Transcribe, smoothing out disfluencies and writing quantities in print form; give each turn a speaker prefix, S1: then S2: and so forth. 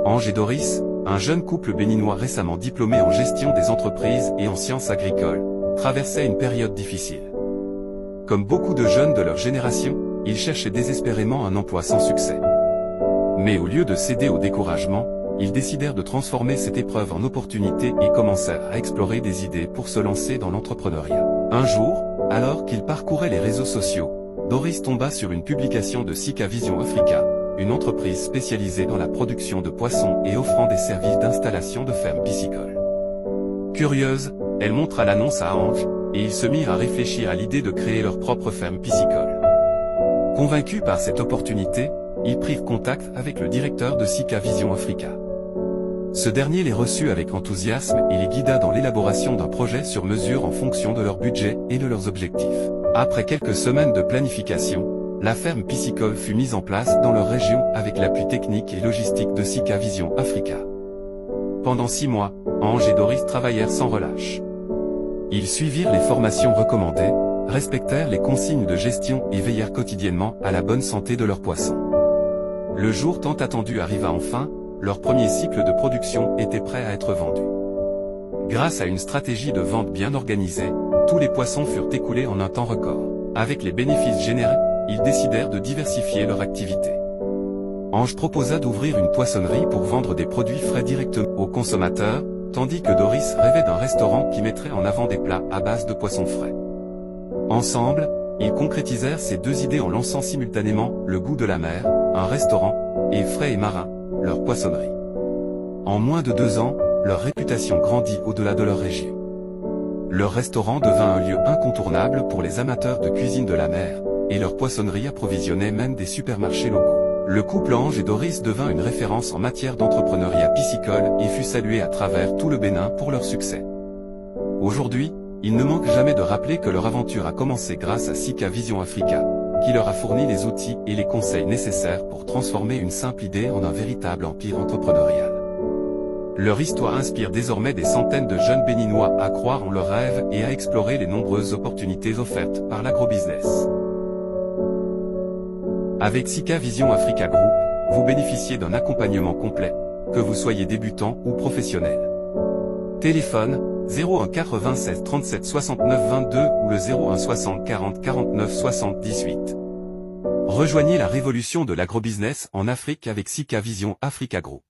S1: Ange et Doris, un jeune couple béninois récemment diplômé en gestion des entreprises et en sciences agricoles, traversait une période difficile. Comme beaucoup de jeunes de leur génération, ils cherchaient désespérément un emploi sans succès. Mais au lieu de céder au découragement, ils décidèrent de transformer cette épreuve en opportunité et commencèrent à explorer des idées pour se lancer dans l'entrepreneuriat. Un jour, alors qu'ils parcouraient les réseaux sociaux, Doris tomba sur une publication de Sika Vision Africa, une entreprise spécialisée dans la production de poissons et offrant des services d'installation de fermes piscicoles. Curieuse, elle montra l'annonce à Ange, et ils se mirent à réfléchir à l'idée de créer leur propre ferme piscicole. Convaincus par cette opportunité, ils prirent contact avec le directeur de Sika Vision Africa. Ce dernier les reçut avec enthousiasme et les guida dans l'élaboration d'un projet sur mesure en fonction de leur budget et de leurs objectifs. Après quelques semaines de planification, la ferme piscicole fut mise en place dans leur région avec l'appui technique et logistique de Sika Vision Africa. Pendant 6 mois, Ange et Doris travaillèrent sans relâche. Ils suivirent les formations recommandées, respectèrent les consignes de gestion et veillèrent quotidiennement à la bonne santé de leurs poissons. Le jour tant attendu arriva enfin, leur premier cycle de production était prêt à être vendu. Grâce à une stratégie de vente bien organisée, tous les poissons furent écoulés en un temps record. Avec les bénéfices générés, ils décidèrent de diversifier leur activité. Ange proposa d'ouvrir une poissonnerie pour vendre des produits frais directement aux consommateurs, tandis que Doris rêvait d'un restaurant qui mettrait en avant des plats à base de poissons frais. Ensemble, ils concrétisèrent ces deux idées en lançant simultanément Le Goût de la Mer, un restaurant, et Frais et Marin, leur poissonnerie. En moins de 2 ans, leur réputation grandit au-delà de leur région. Leur restaurant devint un lieu incontournable pour les amateurs de cuisine de la mer, et leur poissonnerie approvisionnait même des supermarchés locaux. Le couple Ange et Doris devint une référence en matière d'entrepreneuriat piscicole et fut salué à travers tout le Bénin pour leur succès. Aujourd'hui, ils ne manquent jamais de rappeler que leur aventure a commencé grâce à Sika Vision Africa, qui leur a fourni les outils et les conseils nécessaires pour transformer une simple idée en un véritable empire entrepreneurial. Leur histoire inspire désormais des centaines de jeunes béninois à croire en leurs rêves et à explorer les nombreuses opportunités offertes par l'agrobusiness. Avec Sika Vision Africa Group, vous bénéficiez d'un accompagnement complet, que vous soyez débutant ou professionnel. Téléphone 01 96 37 69 22 ou le 01 60 40 49 78. Rejoignez la révolution de l'agrobusiness en Afrique avec Sika Vision Africa Group.